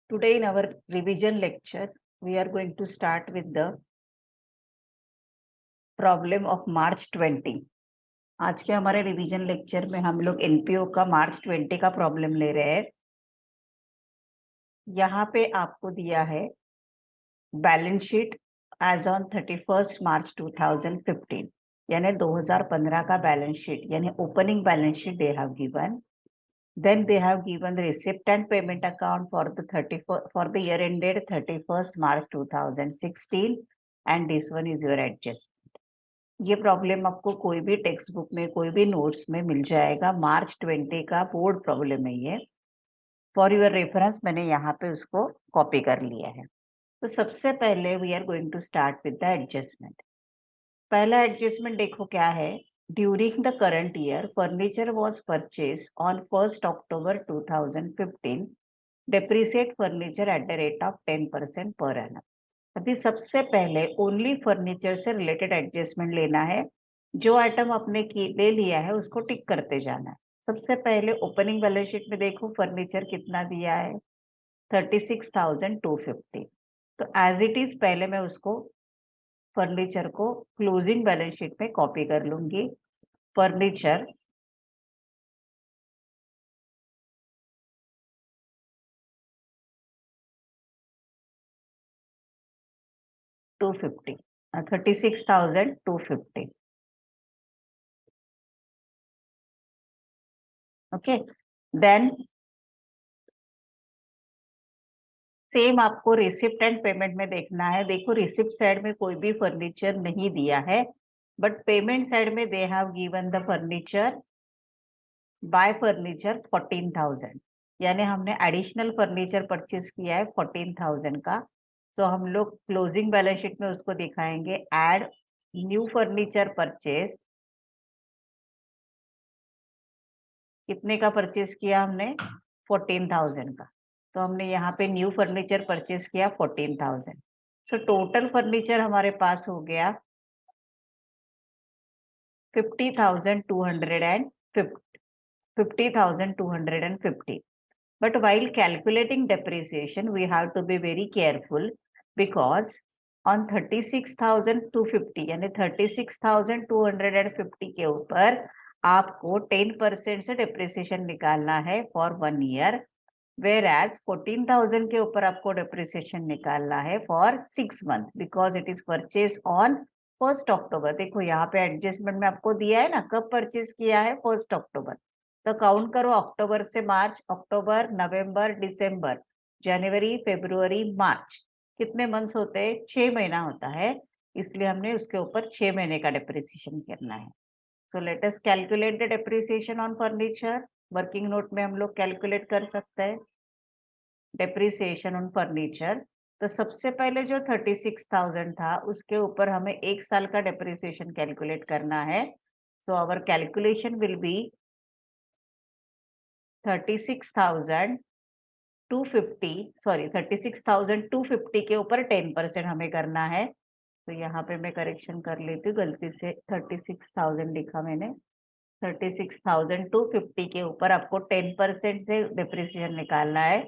Today in our revision lecture, we are going to start with the problem of March 20. आज के हमारे revision lecture में हम लोग एनपीओ का मार्च 20 का प्रॉब्लम ले रहे हैं। यहाँ पे आपको दिया है बैलेंस शीट एज ऑन 31 मार्च 2015, यानी 2015 का बैलेंस शीट, यानी opening balance sheet they have given. Then they have given the receipt and payment account for the year ended 31st March 2016, and this one is your adjustment. ये problem आपको कोई भी text book में, कोई भी notes में मिल जाएगा। मार्च 20 का बोर्ड प्रॉब्लम है ये। फॉर योर रेफरेंस मैंने यहाँ पे उसको कॉपी कर लिया है। तो सबसे पहले we are going to start with the adjustment. पहला एडजस्टमेंट देखो क्या है। During the current year furniture was purchase on 1 October 2015, depreciate furniture at the rate of 10% per annum. अभी सबसे पहले ओनली फर्नीचर से रिलेटेड एडजस्टमेंट लेना है। जो आइटम आपने ले लिया है उसको टिक करते जाना है। सबसे पहले ओपनिंग बैलेंस शीट में देखो फर्नीचर कितना दिया है, 36,250। तो एज इट इज पहले मैं उसको फर्नीचर को क्लोजिंग बैलेंस शीट में कॉपी कर लूंगी। Furniture to 36,250। Okay, then same आपको रिसिप्ट एंड पेमेंट में देखना है। देखो रिसिप्ट साइड में कोई भी फर्नीचर नहीं दिया है, बट पेमेंट साइड में they have given the furniture bye furniture 14,000, यानी हमने एडिशनल फर्नीचर परचेज किया है 14,000 का। तो हम लोग क्लोजिंग बैलेंस शीट में उसको दिखाएंगे, एड न्यू फर्नीचर परचेज। कितने का परचेज किया हमने, 14,000 का। तो हमने यहाँ पे न्यू फर्नीचर परचेज किया 14,000। सो टोटल फर्नीचर हमारे पास हो गया 50,250. But while calculating depreciation, we have to be very careful, because on 36,250 यानी 36,250 के ऊपर आपको 10% से डेप्रिसिएशन निकालना है फॉर 1 ईयर, वेर एज 14,000 के ऊपर आपको डेप्रिसिएशन निकालना है for 6 month, because it is purchase on 1 October। देखो यहाँ पे एडजस्टमेंट में आपको दिया है ना, कब परचेज किया है, 1 October। तो काउंट करो अक्टूबर से मार्च, अक्टूबर, नवंबर, दिसंबर, जनवरी, फरवरी, मार्च, कितने मंथ्स होते हैं, 6 महीना होता है। इसलिए हमने उसके ऊपर 6 महीने का डेप्रिसिएशन करना है। So let us calculate the depreciation on furniture. Working note में हम लोग कैलकुलेट कर सकते हैं डेप्रिसिएशन ऑन फर्नीचर। तो सबसे पहले जो 36,000 था उसके ऊपर हमें 1 साल का डेप्रिसिएशन कैलकुलेट करना है। तो आवर कैलकुलेशन विल बी 36,250 के ऊपर 10% हमें करना है। तो यहाँ पे मैं करेक्शन कर लेती हूँ, गलती से 36,000 लिखा मैंने। 36,250 के ऊपर आपको 10% से डिप्रिसिएशन निकालना है।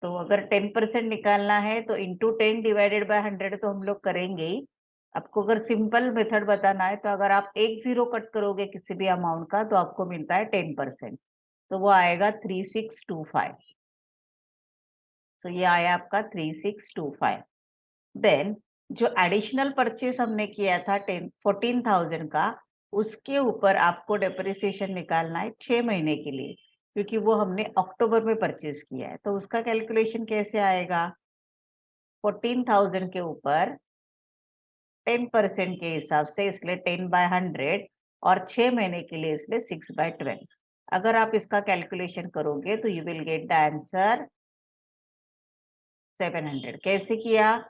तो अगर 10% निकालना है तो इंटू 10 डिवाइडेड बाय 100 तो हम लोग करेंगे ही। आपको अगर सिंपल मेथड बताना है तो अगर आप एक जीरो कट करोगे किसी भी अमाउंट का तो आपको मिलता है 10%, तो वो आएगा 3625। तो ये आया आपका 3625। देन जो एडिशनल परचेस हमने किया था 14,000 का, उसके ऊपर आपको डेप्रिसिएशन निकालना है 6 महीने के लिए, क्योंकि वो हमने अक्टूबर में परचेज किया है। तो उसका कैलकुलेशन कैसे आएगा, 14,000 के ऊपर 10% के हिसाब से, इसलिए 10/100, और 6 महीने के लिए इसलिए 6/12। अगर आप इसका कैलकुलेशन करोगे तो you will get the answer 700। कैसे किया,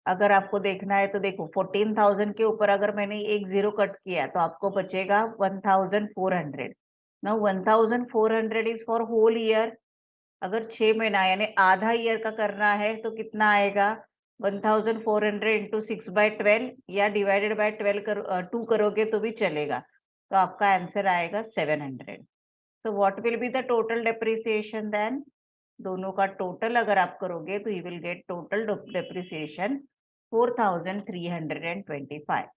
अगर आपको देखना है तो देखो 14,000 के ऊपर अगर मैंने एक जीरो कट किया तो आपको बचेगा 1,400। Now 1,400 is for whole year. अगर 6 महीना यानी आधा ईयर का करना है तो कितना आएगा, 1,400 इंटू 6/12 या डिवाइडेड बाय 2 करोगे तो भी चलेगा। तो आपका आंसर आएगा 700। So what will be the total depreciation then? दोनों का टोटल अगर आप करोगे तो you will get total depreciation 4,325.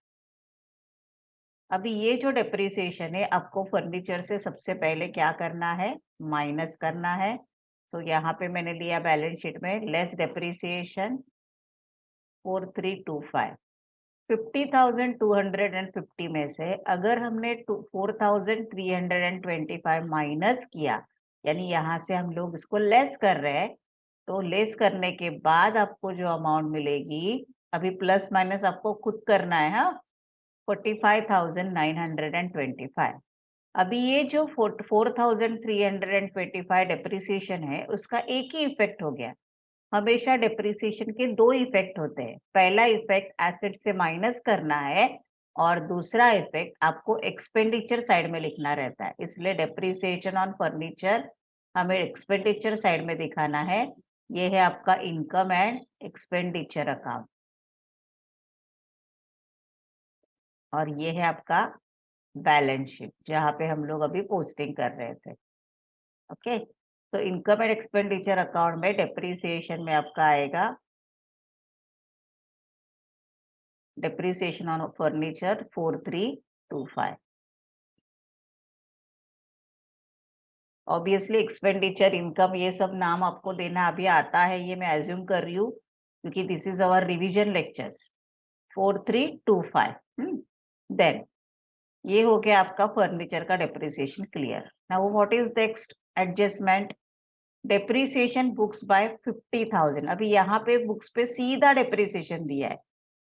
अभी ये जो डेप्रिसिएशन है आपको फर्नीचर से सबसे पहले क्या करना है, माइनस करना है. तो यहाँ पे मैंने लिया बैलेंस शीट में लेस डेप्रिसिएशन 4325. 50,250 में से अगर हमने 4,325 माइनस किया, यानी यहाँ से हम लोग इसको लेस कर रहे हैं, तो लेस करने के बाद आपको जो अमाउंट मिलेगी, अभी प्लस माइनस आपको खुद करना है. हाँ, 45,925. अभी ये जो 4,325 डेप्रिसिएशन है उसका एक ही इफेक्ट हो गया. हमेशा डेप्रिसिएशन के दो इफेक्ट होते हैं. पहला इफेक्ट एसेट से माइनस करना है और दूसरा इफेक्ट आपको एक्सपेंडिचर साइड में लिखना रहता है. इसलिए डेप्रिसिएशन ऑन फर्नीचर हमें एक्सपेंडिचर साइड में दिखाना है. ये है आपका इनकम एंड एक्सपेंडिचर अकाउंट और ये है आपका बैलेंस शीट जहाँ पे हम लोग अभी पोस्टिंग कर रहे थे. ओके, तो इनकम एंड एक्सपेंडिचर अकाउंट में डेप्रिसिएशन में आपका आएगा depreciation on furniture 4325. Obviously expenditure, income, ये सब नाम आपको देना अभी आता है, ये मैं एज्यूम कर रही हूँ क्योंकि this is our revision lectures. 4325. Then ये हो गया आपका फर्नीचर का depreciation clear. Now what is next adjustment? Depreciation books by 50,000. अभी यहाँ पे बुक्स पे सीधा डेप्रिसिएशन दिया है,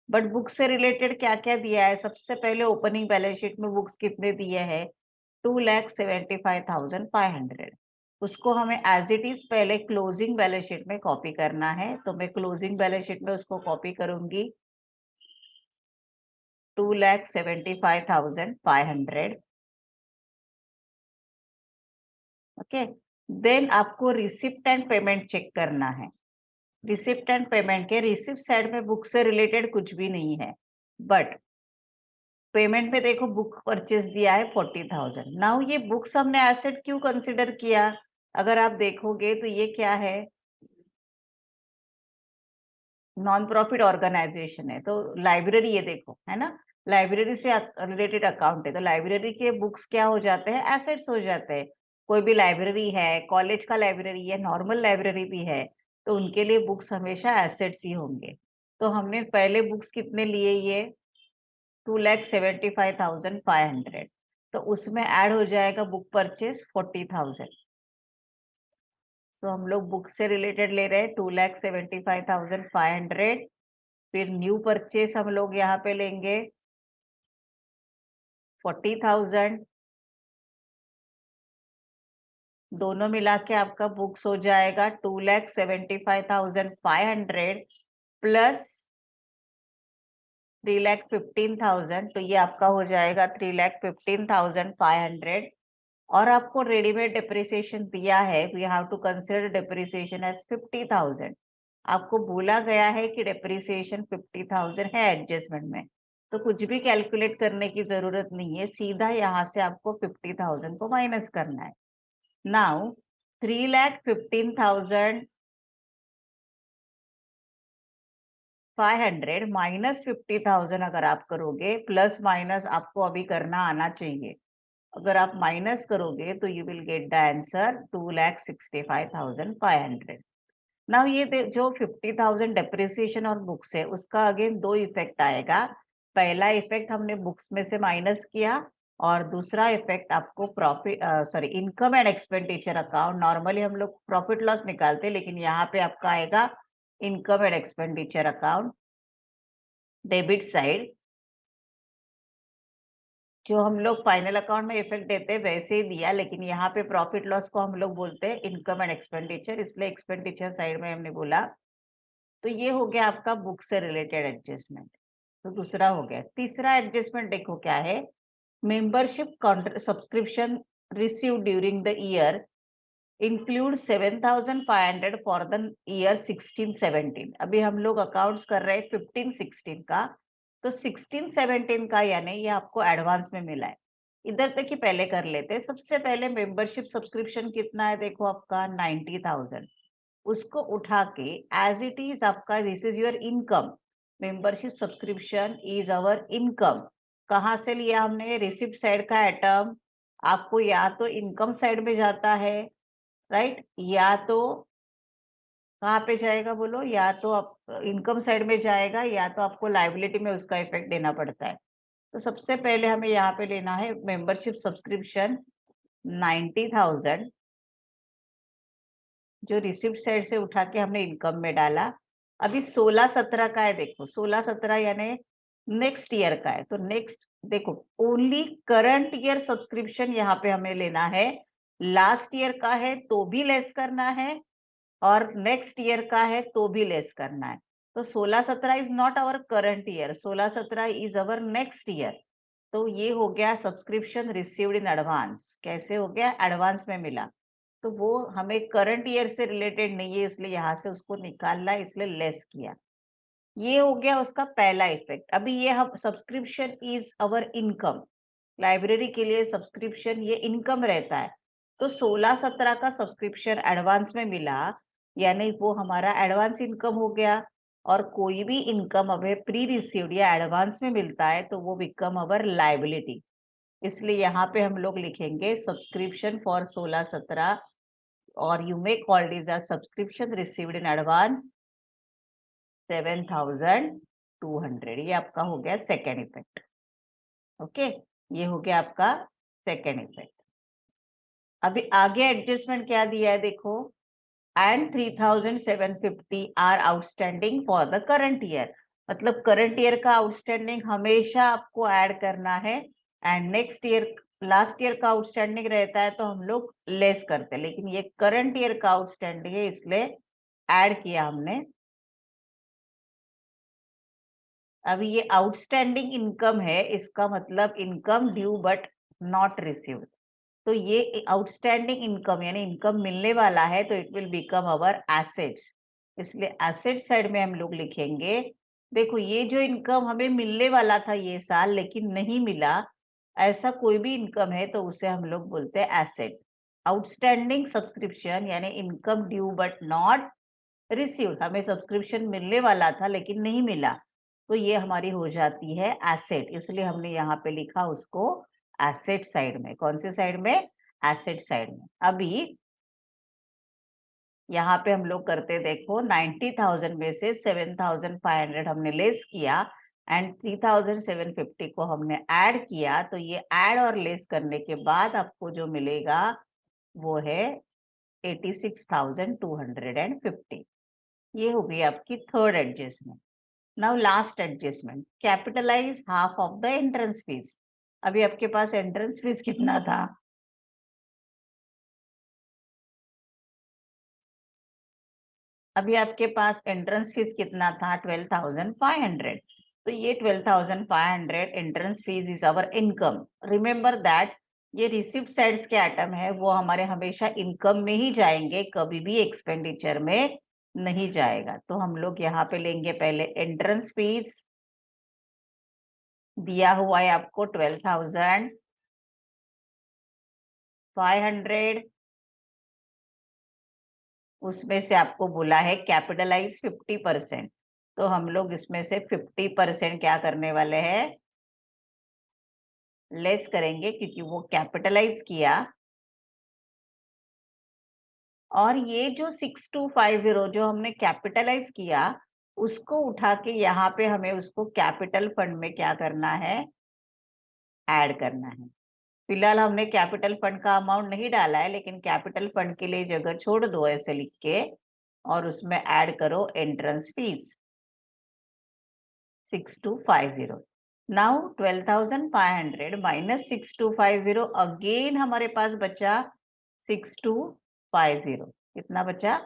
बट बुक्स से रिलेटेड क्या क्या दिया है? सबसे पहले ओपनिंग बैलेंस शीट में बुक्स कितने दिए हैं? 2,75,500. उसको हमें एज इट इज पहले क्लोजिंग बैलेंस शीट में कॉपी करना है. तो मैं क्लोजिंग बैलेंस शीट में उसको कॉपी करूंगी 2,75,500. ओके, देन आपको रिसिप्ट एंड पेमेंट चेक करना है. रिसिप्ट एंड पेमेंट के रिसिप्ट साइड में बुक से रिलेटेड कुछ भी नहीं है, बट पेमेंट में देखो बुक परचेज दिया है 40,000. नाउ ये बुक्स हमने एसेट क्यों कंसिडर किया? अगर आप देखोगे तो ये क्या है, नॉन प्रॉफिट ऑर्गेनाइजेशन है. तो लाइब्रेरी, ये देखो है ना, लाइब्रेरी से रिलेटेड अकाउंट है, तो लाइब्रेरी के बुक्स क्या हो जाते हैं? एसेट्स हो जाते हैं. कोई भी लाइब्रेरी है, कॉलेज का लाइब्रेरी है, नॉर्मल लाइब्रेरी भी है, तो उनके लिए बुक्स हमेशा एसेट्स ही होंगे. तो हमने पहले बुक्स कितने लिए? ये 2,75,500. तो उसमें ऐड हो जाएगा बुक परचेज 40,000. तो हम लोग बुक से रिलेटेड ले रहे हैं 2,75,500. फिर न्यू परचेज हम लोग यहाँ पे लेंगे 40,000. दोनों मिला के आपका बुक्स हो जाएगा 2,75,500 प्लस 3,15,000. तो ये आपका हो जाएगा 3,15,500. और आपको रेडीमेड डेप्रिसिएशन दिया है, we have to consider depreciation as 50,000. आपको बोला गया है कि डेप्रिसिएशन 50,000 है एडजस्टमेंट में, तो कुछ भी कैलकुलेट करने की जरूरत नहीं है, सीधा यहाँ से आपको 50,000 को माइनस करना है. नाउ 3,15,500 माइनस 50,000 अगर आप करोगे, प्लस माइनस आपको अभी करना आना चाहिए. अगर आप माइनस करोगे तो you will get the answer 2,65,500. Now ये जो 50,000 डेप्रिसिएशन और बुक्स है, उसका अगेन दो इफेक्ट आएगा. पहला इफेक्ट हमने बुक्स में से माइनस किया और दूसरा इफेक्ट आपको profit income and expenditure account. Normally हम लोग प्रॉफिट लॉस निकालते हैं, लेकिन यहाँ पे आपका आएगा income and expenditure account debit side. जो हम लोग फाइनल अकाउंट में इफेक्ट देते हैं वैसे ही दिया, लेकिन यहाँ पे प्रॉफिट लॉस को हम लोग बोलते हैं इनकम एंड एक्सपेंडिचर, इसलिए एक्सपेंडिचर साइड में हमने बोला. तो ये हो गया आपका बुक से रिलेटेड एडजस्टमेंट. तो दूसरा हो गया. तीसरा एडजस्टमेंट देखो क्या है, membership subscription receive during the year include 7,500 for the year 16-17. अभी हम लोग अकाउंट्स कर रहे हैं 15-16 का, तो 16-17 का यानी ये आपको एडवांस में मिला है. इधर तक ही पहले कर लेते हैं। सबसे पहले मेंबरशिप सब्सक्रिप्शन कितना है, देखो आपका 90,000, उसको उठा के एज इट इज आपका this is your income, membership subscription is our income. कहाँ से लिया हमने, रिसिप्ट साइड का आइटम, आपको या तो इनकम साइड में जाता है, राइट, या तो कहाँ पे जाएगा बोलो, या तो आप इनकम साइड में जाएगा, या तो आपको लायबिलिटी में उसका इफेक्ट देना पड़ता है। तो सबसे पहले हमें यहाँ पे लेना है मेंबरशिप सब्सक्रिप्शन 90,000, जो रिसिप्ट साइड से उठा के हमने इनकम में डाला। अभी 16-17 का है, देखो 16-17 यानी नेक्स्ट ईयर का है, तो नेक्स्ट देखो ओनली करंट ईयर सब्सक्रिप्शन यहाँ पे हमें लेना है, लास्ट ईयर का है तो भी लेस करना है और नेक्स्ट ईयर का है तो भी लेस करना है। तो 16-17 is not our current year, 16-17 is our next year. तो ये हो गया सब्सक्रिप्शन रिसीव्ड इन एडवांस। कैसे हो गया, एडवांस में मिला, तो वो हमें करंट ईयर से रिलेटेड नहीं है, इसलिए यहाँ से उसको निकालना, इसलिए लेस किया। ये हो गया उसका पहला इफेक्ट। अभी ये हम subscription is our income, library के लिए सब्सक्रिप्शन ये इनकम रहता है। तो 16-17 का सब्सक्रिप्शन एडवांस में मिला, यानी वो हमारा एडवांस इनकम हो गया। और कोई भी इनकम हमें प्री रिसीव्ड या एडवांस में मिलता है तो वो बिकम अवर लाइबिलिटी। इसलिए यहाँ पे हम लोग लिखेंगे सब्सक्रिप्शन फॉर 16-17 और you may call this as subscription received in advance 7,200। ये आपका हो गया सेकेंड इफेक्ट। ओके, ये हो गया आपका सेकेंड इफेक्ट। अभी आगे एडजस्टमेंट क्या दिया है देखो, and 3,750 are outstanding for the current year. मतलब करंट ईयर का आउटस्टैंडिंग हमेशा आपको ऐड करना है, and next year last year का आउटस्टैंडिंग रहता है तो हम लोग लेस करते हैं, लेकिन ये करंट ईयर का आउटस्टैंडिंग है इसलिए ऐड किया हमने। अभी ये आउटस्टैंडिंग इनकम है, इसका मतलब income due but not received. तो ये आउटस्टैंडिंग इनकम यानी इनकम मिलने वाला है, तो it will become our assets. इसलिए एसेट साइड में हम लोग लिखेंगे, देखो ये जो इनकम हमें मिलने वाला था ये साल लेकिन नहीं मिला, ऐसा कोई भी इनकम है तो उसे हम लोग बोलते हैं एसेट। आउटस्टैंडिंग सब्सक्रिप्शन यानी income due but not received, हमें सब्सक्रिप्शन मिलने वाला था लेकिन नहीं मिला, तो ये हमारी हो जाती है एसेट। इसलिए हमने यहाँ पे लिखा उसको एसेट साइड में। कौन से साइड में, एसेट साइड में। अभी यहाँ पे हम लोग करते देखो 90,000 में से 7,500 हमने लेस किया एंड 3,750 को हमने ऐड किया, तो ये ऐड और लेस करने के बाद आपको जो मिलेगा वो है 86,250। ये हो गई आपकी third adjustment. Now last adjustment, capitalise half of the entrance fees. अभी आपके पास एंट्रेंस फीस कितना था, अभी आपके पास एंट्रेंस फीस कितना था 12,500। तो ये 12,500 entrance fees is our income. Remember that ये रिसिप्ट साइड्स के आइटम है, वो हमारे हमेशा इनकम में ही जाएंगे, कभी भी एक्सपेंडिचर में नहीं जाएगा। तो हम लोग यहाँ पे लेंगे पहले एंट्रेंस फीस, दिया हुआ है आपको 12,500, उसमें से आपको बोला है कैपिटलाइज 50%, तो हम लोग इसमें से 50% क्या करने वाले हैं, लेस करेंगे, क्योंकि वो कैपिटलाइज किया। और ये जो 6250 जो हमने कैपिटलाइज किया उसको उठा के यहाँ पे हमें उसको कैपिटल फंड में क्या करना है, ऐड करना है। फिलहाल हमने कैपिटल फंड का अमाउंट नहीं डाला है, लेकिन कैपिटल फंड के लिए जगह छोड़ दो ऐसे लिख के, और उसमें ऐड करो entrance fees 6250। Now 12,500 minus 6250, again हमारे पास बचा 6250। कितना बचा,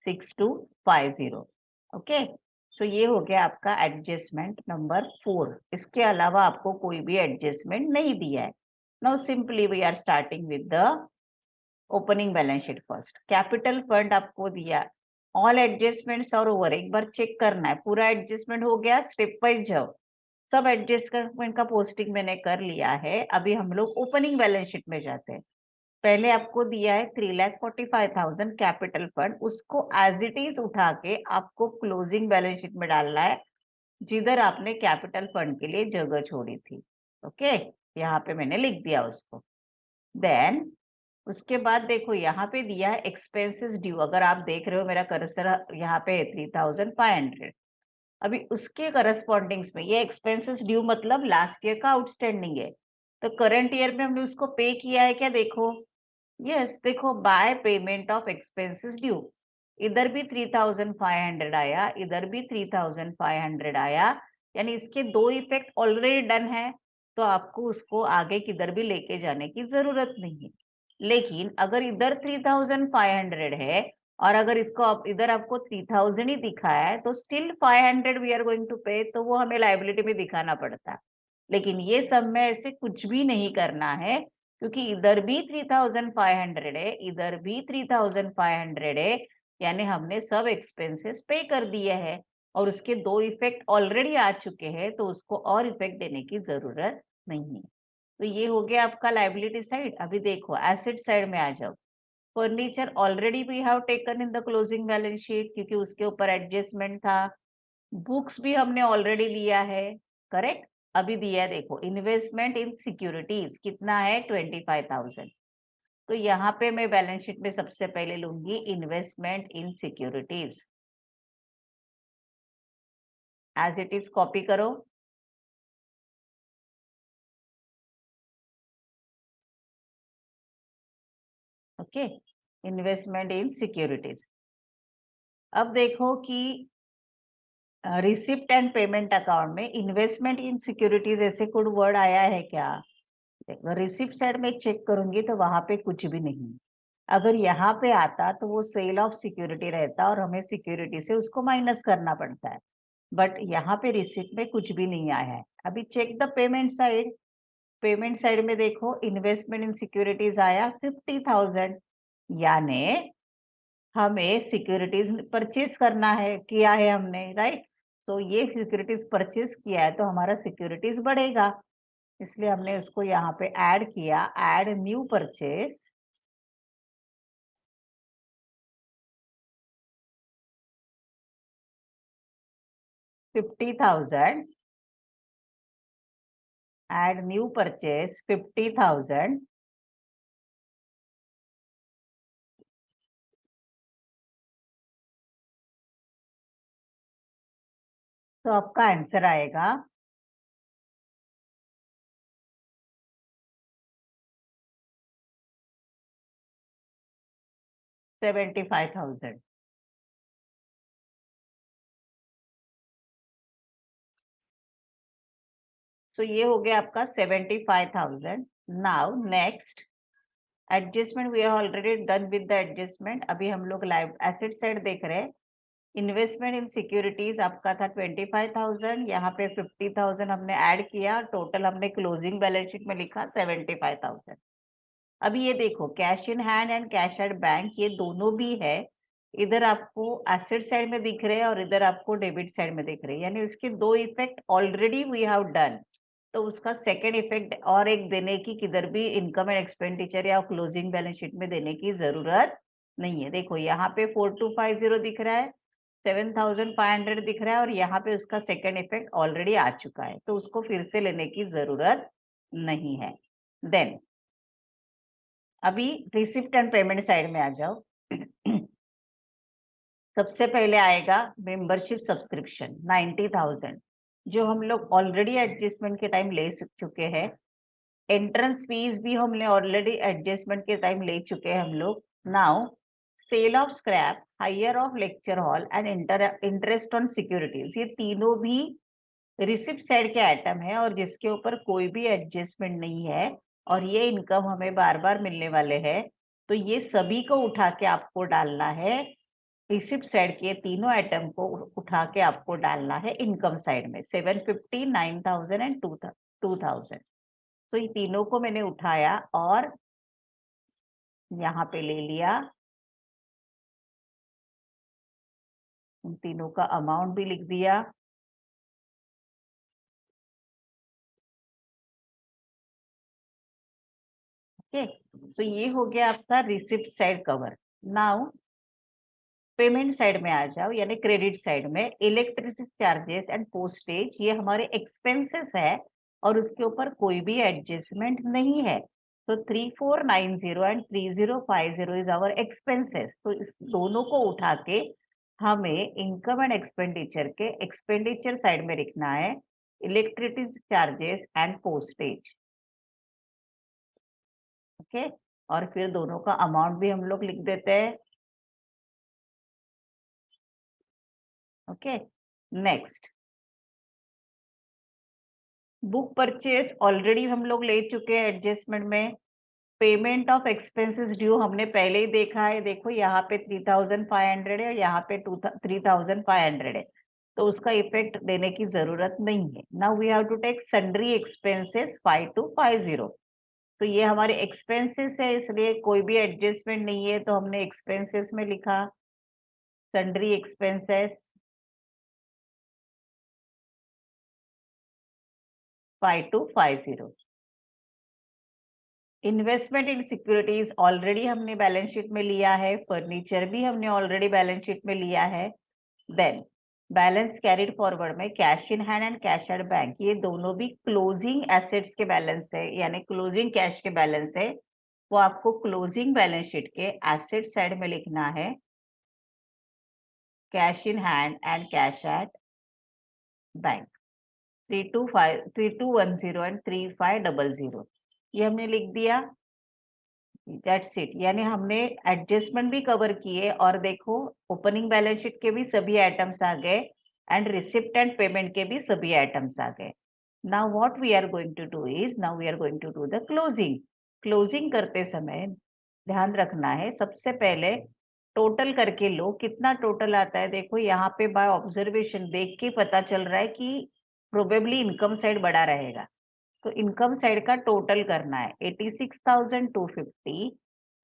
6250। ओके, सो ये हो गया आपका एडजस्टमेंट नंबर 4। इसके अलावा आपको कोई भी एडजस्टमेंट नहीं दिया है। Now simply we are starting with the opening balance sheet first. Capital fund आपको दिया, ऑल एडजस्टमेंट्स और ओवर, एक बार चेक करना है पूरा एडजस्टमेंट हो गया, स्टेप वाइज जाओ। सब एडजस्टमेंट का पोस्टिंग मैंने कर लिया है। अभी हम लोग ओपनिंग बैलेंस शीट में जाते हैं। पहले आपको दिया है 3,45,000 कैपिटल फंड, उसको एज इट इज उठा के आपको क्लोजिंग बैलेंस शीट में डालना है, जिधर आपने कैपिटल फंड के लिए जगह छोड़ी थी। ओके, यहाँ पे मैंने लिख दिया उसको। देन उसके बाद देखो यहाँ पे दिया है एक्सपेंसेस ड्यू। अगर आप देख रहे हो मेरा कर्सर यहाँ पे है 3,500। अभी उसके करस्पॉन्डिंग्स में ये एक्सपेंसेस ड्यू मतलब लास्ट ईयर का आउटस्टैंडिंग है, तो करंट ईयर में हमने उसको पे किया है क्या? देखो, यस, देखो, by payment of expenses due. इधर भी 3,500 आया, इधर भी 3,500 आया, यानी इसके दो इफेक्ट ऑलरेडी डन है, तो आपको उसको आगे किधर भी लेके जाने की जरूरत नहीं है। लेकिन अगर इधर 3,500 है और अगर इसको इधर आपको 3,000 ही दिखाया है, तो still 500 we are going to pay, तो वो हमें लाइबिलिटी में दिखाना पड़ता है। लेकिन ये सब में ऐसे कुछ भी नहीं करना है, क्योंकि इधर भी 3,500 है, इधर भी 3,500 है, यानी हमने सब एक्सपेंसेस पे कर दिए हैं और उसके दो इफेक्ट ऑलरेडी आ चुके हैं, तो उसको और इफेक्ट देने की जरूरत नहीं है। तो ये हो गया आपका लाइबिलिटी साइड। अभी देखो एसेट साइड में आ जाओ। Furniture already we have taken in the closing balance sheet, क्योंकि उसके ऊपर एडजस्टमेंट था। बुक्स भी हमने ऑलरेडी लिया है, करेक्ट। अभी दिया है, देखो, इन्वेस्टमेंट इन सिक्योरिटीज कितना है? 25,000। तो यहाँ पे मैं बैलेंस शीट में सबसे पहले लूंगी investment in securities, as it is copy करो। Okay, investment in securities. अब देखो कि रिसिप्ट एंड पेमेंट अकाउंट में इन्वेस्टमेंट इन सिक्योरिटीज ऐसे कोई वर्ड आया है क्या? रिसिप्ट साइड में चेक करूंगी तो वहां पे कुछ भी नहीं। अगर यहाँ पे आता तो वो सेल ऑफ सिक्योरिटी रहता और हमें सिक्योरिटी से उसको माइनस करना पड़ता है, बट यहाँ पे रिसिप्ट में कुछ भी नहीं आया है। अभी check the payment side. Payment side में देखो इन्वेस्टमेंट इन सिक्योरिटीज आया 50,000, यानी हमें सिक्योरिटीज परचेज करना है, किया है हमने, राइट। तो ये सिक्योरिटीज परचेज किया है तो हमारा सिक्योरिटीज बढ़ेगा, इसलिए हमने उसको यहाँ पे ऐड किया, add new purchase 50,000, add new purchase 50,000। तो आपका आंसर आएगा 75,000। तो ये हो गया आपका 75,000। Now next adjustment, we have already done with the adjustment. अभी हम लोग लाइव एसेट साइड देख रहे हैं। इन्वेस्टमेंट इन सिक्योरिटीज आपका था 25,000, यहाँ पे 50,000 हमने ऐड किया, टोटल हमने क्लोजिंग बैलेंस शीट में लिखा 75,000। अभी ये देखो cash in hand and cash at bank ये दोनों भी है, इधर आपको एसेट साइड में दिख रहे हैं और इधर आपको डेबिट साइड में दिख रहे हैं, यानी उसके दो effect already we have done. तो उसका सेकेंड इफेक्ट और एक देने की किधर भी इनकम एंड एक्सपेंडिचर या क्लोजिंग बैलेंस शीट में देने की जरूरत नहीं है। देखो यहाँ पे 4250 दिख रहा है, 7,500 दिख रहा है और यहाँ पे उसका सेकेंड इफेक्ट ऑलरेडी आ चुका है, तो उसको फिर से लेने की जरूरत नहीं है। देन अभी रिसिप्ट एंड पेमेंट साइड में आ जाओ। सबसे पहले आएगा मेंबरशिप सब्सक्रिप्शन 90,000, जो हम लोग ऑलरेडी एडजस्टमेंट के टाइम ले चुके हैं। एंट्रेंस फीस भी हमने ऑलरेडी एडजस्टमेंट के टाइम ले चुके हैं हम लोग। Now sale of scrap, hire of lecture hall and interest on securities, ये तीनों भी रिसिप्ट साइड के आइटम है और जिसके ऊपर कोई भी एडजस्टमेंट नहीं है और ये इनकम हमें बार बार मिलने वाले हैं, तो ये सभी को उठा के आपको डालना है। रिसिप्ट साइड के तीनों आइटम को उठा के आपको डालना है इनकम साइड में, 750, 9,000 एंड 2,000। तो ये तीनों को मैंने उठाया और यहाँ पे ले लिया, उन तीनों का अमाउंट भी लिख दिया। ओके, सो ये हो गया आपका receipt side cover. Now payment side में आ जाओ, यानी क्रेडिट साइड में इलेक्ट्रिसिटी चार्जेस एंड पोस्टेज, ये हमारे एक्सपेंसेस है और उसके ऊपर कोई भी एडजस्टमेंट नहीं है। तो 3490 एंड 3050 इज आवर एक्सपेंसेस। तो इस दोनों को उठा के हमें इनकम एंड एक्सपेंडिचर के एक्सपेंडिचर साइड में लिखना है, electricity charges and postage. Okay, और फिर दोनों का अमाउंट भी हम लोग लिख देते हैं। Okay, next book purchase already हम लोग ले चुके हैं एडजस्टमेंट में। पेमेंट ऑफ एक्सपेंसेस ड्यू हमने पहले ही देखा है, देखो यहाँ पे 3500 है और यहाँ पे 3500 है, तो उसका इफेक्ट देने की जरूरत नहीं है। Now we have to take sundry expenses 5250। तो ये हमारे एक्सपेंसेस है, इसलिए कोई भी एडजस्टमेंट नहीं है, तो हमने एक्सपेंसेस में लिखा sundry expenses 5250। Investment in securities already हमने बैलेंस शीट में लिया है, फर्नीचर भी हमने ऑलरेडी बैलेंस शीट में लिया है। देन बैलेंस कैरिड फॉरवर्ड में cash in hand and cash at bank, ये दोनों भी क्लोजिंग एसेट्स के बैलेंस है, यानी क्लोजिंग कैश के बैलेंस है। वो आपको क्लोजिंग बैलेंस शीट के एसेट साइड में लिखना है, cash in hand and cash at bank. 3210 and 3500 ये हमने लिख दिया। दैट्स इट, यानी हमने एडजस्टमेंट भी कवर किए और देखो ओपनिंग बैलेंस शीट के भी सभी आइटम्स आ गए एंड रिसिप्ट एंड पेमेंट के भी सभी आइटम्स आ गए। Now what we are going to do is, now we are going to do the closing. Closing करते समय ध्यान रखना है, सबसे पहले टोटल करके लो, कितना टोटल आता है। देखो यहाँ पे बाय ऑब्जर्वेशन देख के पता चल रहा है कि प्रोबेबली इनकम साइड बड़ा रहेगा, तो इनकम साइड का टोटल करना है 86,250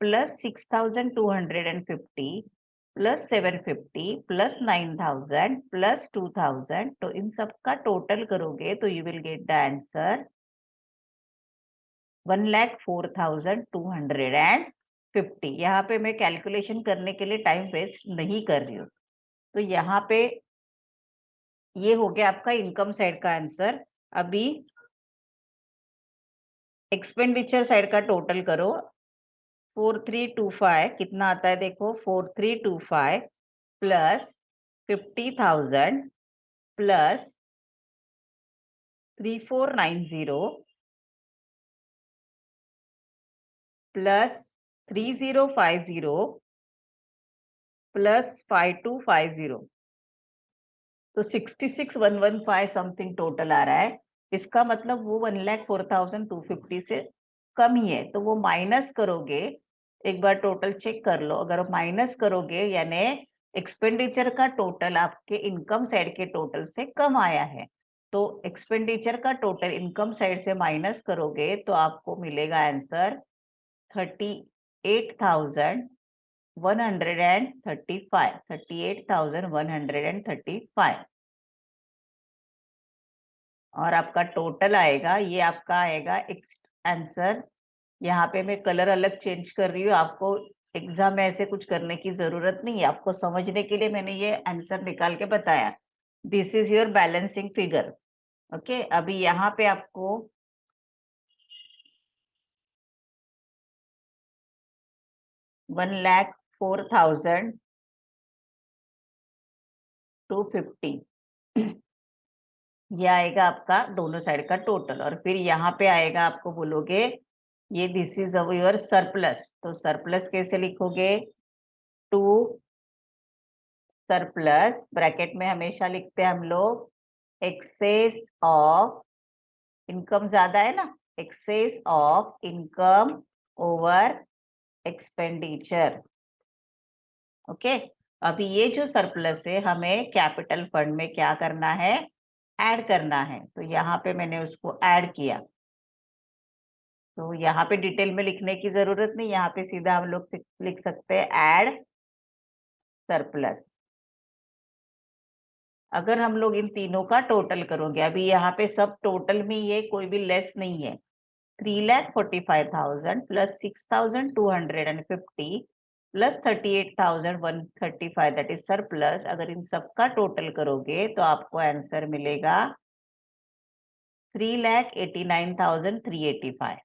प्लस 6,250 प्लस 750 प्लस 9,000 प्लस 2,000। तो इन सब का टोटल करोगे तो you will get the answer 1,04,250। यहाँ पे मैं कैलकुलेशन करने के लिए टाइम वेस्ट नहीं कर रही हूँ। तो यहाँ पे ये हो गया आपका इनकम साइड का आंसर। अभी एक्सपेंडिचर साइड का टोटल करो। 4325 कितना आता है, देखो 4325 प्लस 50,000 प्लस 3490 प्लस 3050 प्लस 5250, तो 66,115 समथिंग टोटल आ रहा है। इसका मतलब वो 1,04,250 से कम ही है, तो वो माइनस करोगे। एक बार टोटल चेक कर लो, अगर माइनस करोगे यानी एक्सपेंडिचर का टोटल आपके इनकम साइड के टोटल से कम आया है, तो एक्सपेंडिचर का टोटल इनकम साइड से माइनस करोगे तो आपको मिलेगा आंसर 38,135 और आपका टोटल आएगा, ये आपका आएगा आंसर। यहाँ पे मैं कलर अलग चेंज कर रही हूँ, आपको एग्जाम में ऐसे कुछ करने की जरूरत नहीं है, आपको समझने के लिए मैंने ये आंसर निकाल के बताया। This is your balancing figure. Okay, अभी यहाँ पे आपको 1,04,250 ये आएगा आपका दोनों साइड का टोटल। और फिर यहाँ पे आएगा, आपको बोलोगे ये दिस इज योर सरप्लस, तो सरप्लस कैसे लिखोगे, टू सरप्लस ब्रैकेट में हमेशा लिखते हैं हम लोग एक्सेस ऑफ इनकम, ज्यादा है ना, excess of income over expenditure. Okay, अभी ये जो सरप्लस है हमें कैपिटल फंड में क्या करना है, ऐड करना है, तो यहाँ पे मैंने उसको ऐड किया। तो यहाँ पे डिटेल में लिखने की जरूरत नहीं, यहाँ पे सीधा हम लोग लिख सकते हैं ऐड सरप्लस। अगर हम लोग इन तीनों का टोटल करोगे, अभी यहाँ पे सब टोटल में ये कोई भी लेस नहीं है, 3,45,000 plus 6,250 plus 38,135 that is surplus. अगर इन सबका टोटल करोगे तो आपको आंसर मिलेगा 3,89,385।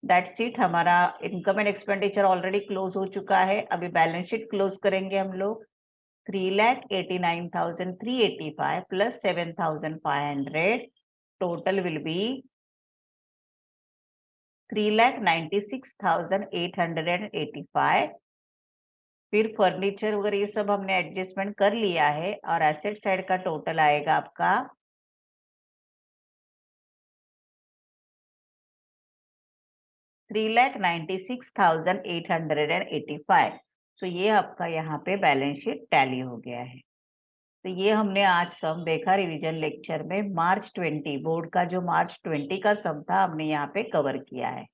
That's it. हमारा income and expenditure already close हो चुका है। अभी बैलेंस शीट क्लोज करेंगे हम लोग। 3,89,385 प्लस 7,500 टोटल विल बी 3,96,885। फिर फर्नीचर वगैरह ये सब हमने एडजस्टमेंट कर लिया है और एसेट साइड का टोटल आएगा आपका 3,96,885। तो ये आपका यहाँ पे बैलेंस शीट टैली हो गया है। तो ये हमने आज सम देखा रिवीजन लेक्चर में। मार्च 20 बोर्ड का जो मार्च 20 का सम था हमने यहाँ पे कवर किया है।